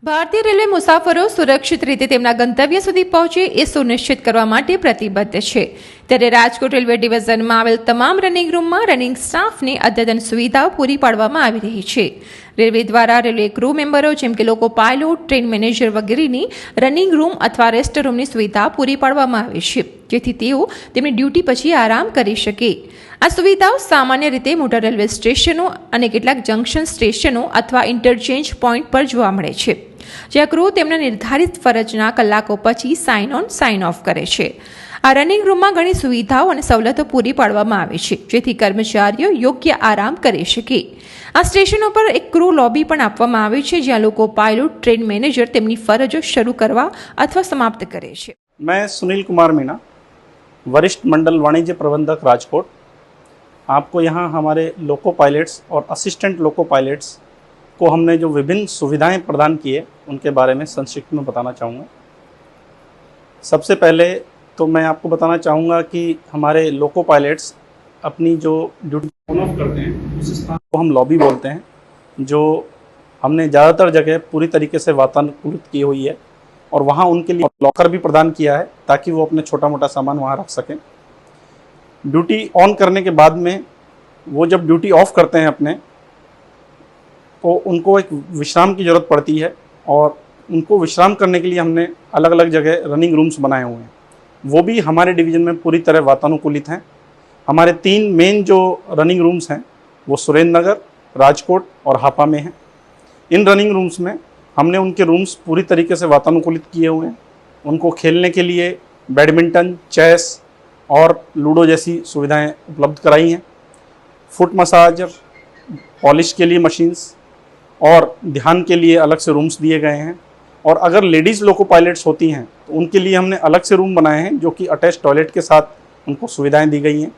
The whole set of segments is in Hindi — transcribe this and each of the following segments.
ભારતીય રેલવે મુસાફરો સુરક્ષિત રીતે તેમના ગંતવ્ય સુધી પહોંચે એ સુનિશ્ચિત કરવા માટે પ્રતિબદ્ધ છે। ત્યારે રાજકોટ રેલવે ડિવિઝનમાં આવેલ તમામ રનિંગ રૂમમાં રનિંગ સ્ટાફને અદ્યતન સુવિધાઓ પૂરી પાડવામાં આવી રહી છે। રેલવે દ્વારા રેલવે ક્રૂ મેમ્બરો જેમ કે લોકો પાયલોટ, ટ્રેન મેનેજર વગેરેની રનિંગ રૂમ અથવા રેસ્ટ રૂમની સુવિધા પૂરી પાડવામાં આવે છે, જેથી તેઓ તેમની ડ્યુટી પછી આરામ કરી શકે। આ સુવિધાઓ સામાન્ય રીતે મોટા રેલવે સ્ટેશનો અને કેટલાક જંકશન સ્ટેશનો અથવા ઇન્ટરચેન્જ પોઈન્ટ પર જોવા મળે છે, જ્યાં ક્રૂ તેમના નિર્ધારિત ફરજના કલાકો પછી સાઇન ઓન સાઇન ઓફ કરે છે। આ રનિંગ રૂમમાં ઘણી સુવિધાઓ અને સવલતો પૂરી પાડવામાં આવે છે, જેથી કર્મચારીઓ યોગ્ય આરામ કરી શકે। આ સ્ટેશનો પર એક ક્રૂ લોબી પણ આપવામાં આવી છે, જ્યાં લોકો પાયલોટ, ટ્રેન મેનેજર તેમની ફરજો શરૂ કરવા અથવા સમાપ્ત કરે છે। मैं सुनील कुमार मीणा, वरिष्ठ मंडल वाणिज्य प्रबंधक राजकोट, आपको यहाँ हमारे लोको पायलट्स और असिस्टेंट लोको पायलट्स को हमने जो विभिन्न सुविधाएं प्रदान की है उनके बारे में संक्षिप्त में बताना चाहूँगा। सबसे पहले तो मैं आपको बताना चाहूँगा कि हमारे लोको पायलट्स अपनी जो ड्यूटी ऑन ऑफ करते हैं उस स्थान को हम लॉबी बोलते हैं, जो हमने ज़्यादातर जगह पूरी तरीके से वातानुकूलित की हुई है और वहाँ उनके लिए लॉकर भी प्रदान किया है ताकि वो अपने छोटा मोटा सामान वहाँ रख सकें। ड्यूटी ऑन करने के बाद में वो जब ड्यूटी ऑफ करते हैं अपने, तो उनको एक विश्राम की ज़रूरत पड़ती है और उनको विश्राम करने के लिए हमने अलग अलग जगह रनिंग रूम्स बनाए हुए हैं। वो भी हमारे डिवीज़न में पूरी तरह वातानुकूलित हैं। हमारे 3 मेन जो रनिंग रूम्स हैं वो सुरेंद्र नगर, राजकोट और हापा में हैं। इन रनिंग रूम्स में हमने उनके रूम्स पूरी तरीके से वातानुकूलित किए हुए हैं। उनको खेलने के लिए बैडमिंटन, चेस और लूडो जैसी सुविधाएं उपलब्ध कराई हैं। फुट मसाजर, पॉलिश के लिए मशीन्स और ध्यान के लिए अलग से रूम्स दिए गए हैं। और अगर लेडीज़ लोको पायलट्स होती हैं तो उनके लिए हमने अलग से रूम बनाए हैं, जो कि अटैच टॉयलेट के साथ उनको सुविधाएं दी गई हैं।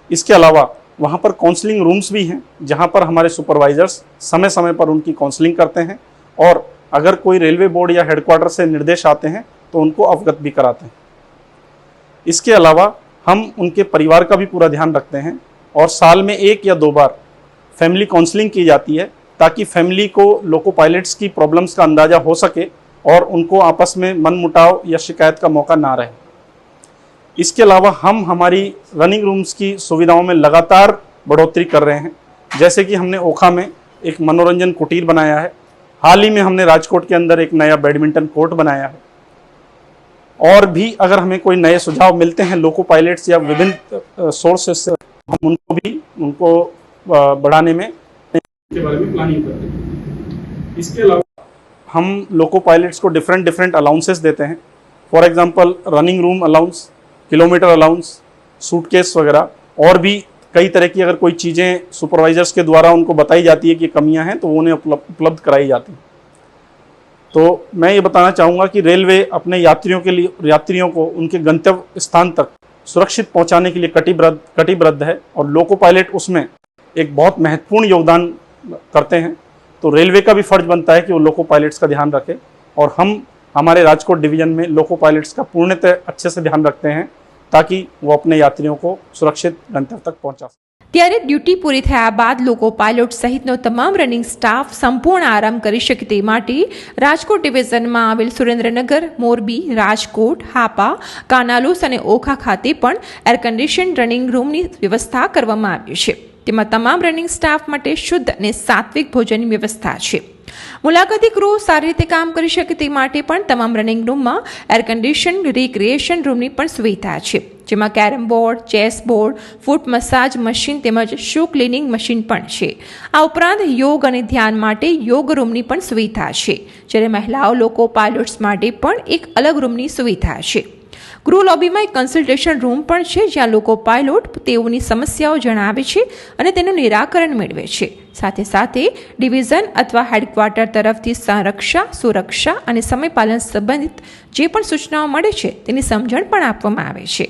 इसके अलावा वहाँ पर काउंसलिंग रूम्स भी हैं, जहाँ पर हमारे सुपरवाइजर्स समय समय पर उनकी काउंसलिंग करते हैं और अगर कोई रेलवे बोर्ड या हेडक्वार्टर से निर्देश आते हैं तो उनको अवगत भी कराते हैं। इसके अलावा हम उनके परिवार का भी पूरा ध्यान रखते हैं और साल में 1 या 2 बार फैमिली काउंसलिंग की जाती है, ताकि फैमिली को लोको पायलट्स की प्रॉब्लम्स का अंदाज़ा हो सके और उनको आपस में मनमुटाव या शिकायत का मौका ना रहे। इसके अलावा हम हमारी रनिंग रूम्स की सुविधाओं में लगातार बढ़ोतरी कर रहे हैं, जैसे कि हमने ओखा में एक मनोरंजन कुटीर बनाया है। हाल ही में हमने राजकोट के अंदर एक नया बैडमिंटन कोर्ट बनाया है। और भी अगर हमें कोई नए सुझाव मिलते हैं लोको पायलट्स या विभिन्न सोर्सेस से, हम उनको बढ़ाने में के बारे में प्लानिंग करते हैं। इसके अलावा हम लोको पायलट्स को डिफरेंट अलाउंसेस देते हैं। For example running room allowance, kilometre allowance, suitcase वगैरह, और भी कई तरह की अगर कोई चीज़ें सुपरवाइजर्स के द्वारा उनको बताई जाती है कि कमियां हैं तो वो उन्हें उपलब्ध कराई जाती हैं। तो मैं ये बताना चाहूँगा कि रेलवे अपने यात्रियों को उनके गंतव्य स्थान तक सुरक्षित पहुँचाने के लिए कटिबद्ध है और लोको पायलट उसमें एक बहुत महत्वपूर्ण योगदान करते हैं। तो रेलवे का भी फर्ज बनता है कि वो लोको पायलट्स का ध्यान रखे और हम हमारे राजकोट डिवीज़न में लोको पायलट्स का पूर्णतः अच्छे से ध्यान रखते हैं, ताकि वो अपने यात्रियों को सुरक्षित गंतव्य तक पहुँचा सकें। ત્યારે ડ્યુટી પૂરી થયા બાદ લોકો પાયલોટ સહિતનો તમામ રનિંગ સ્ટાફ સંપૂર્ણ આરામ કરી શકે તે માટે રાજકોટ ડિવિઝનમાં આવેલ સુરેન્દ્રનગર, મોરબી, રાજકોટ, હાપા, કાનાલુસ અને ઓખા ખાતે પણ એર કન્ડિશન રનિંગ રૂમની વ્યવસ્થા કરવામાં આવી છે। તેમાં તમામ રનિંગ સ્ટાફ માટે શુદ્ધ અને સાત્વિક ભોજનની વ્યવસ્થા છે। મુલાકાતી ક્રૂ સારી રીતે કામ કરી શકે તે માટે પણ તમામ રનિંગ રૂમમાં એર કન્ડિશન રિક્રિએશન રૂમની પણ સુવિધા છે, જેમાં કેરમ બોર્ડ, ચેસ બોર્ડ, ફૂટ મસાજ મશીન તેમજ શૂ ક્લિનિંગ મશીન પણ છે। આ ઉપરાંત યોગ અને ધ્યાન માટે યોગ રૂમની પણ સુવિધા છે, જ્યારે મહિલાઓ લોકો પાયલોટ્સ માટે પણ એક અલગ રૂમની સુવિધા છે। ક્રૂ લોબીમાં એક કન્સલ્ટેશન રૂમ પણ છે, જ્યાં લોકો પાયલોટ તેઓની સમસ્યાઓ જણાવે છે અને તેનું નિરાકરણ મેળવે છે। સાથે સાથે ડિવિઝન અથવા હેડક્વાર્ટર તરફથી સંરક્ષા, સુરક્ષા અને સમયપાલન સંબંધિત જે પણ સૂચનાઓ મળે છે તેની સમજણ પણ આપવામાં આવે છે।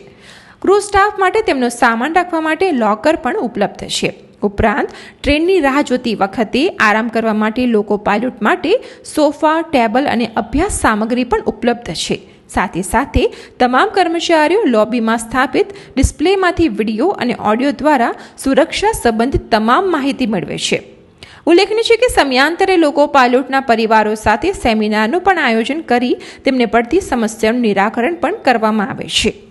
ક્રૂ સ્ટાફ માટે તેમનો સામાન રાખવા માટે લોકર પણ ઉપલબ્ધ છે। ઉપરાંત ટ્રેનની રાહ જોતી વખતે આરામ કરવા માટે લોકો પાયલોટ માટે સોફા, ટેબલ અને અભ્યાસ સામગ્રી પણ ઉપલબ્ધ છે। સાથે સાથે તમામ કર્મચારીઓ લોબીમાં સ્થાપિત ડિસ્પ્લેમાંથી વિડીયો અને ઓડિયો દ્વારા સુરક્ષા સંબંધિત તમામ માહિતી મેળવે છે। ઉલ્લેખનીય છે કે સમયાંતરે લોકો પાયલોટના પરિવારો સાથે સેમિનારનું પણ આયોજન કરી તેમને પડતી સમસ્યાનું નિરાકરણ પણ કરવામાં આવે છે.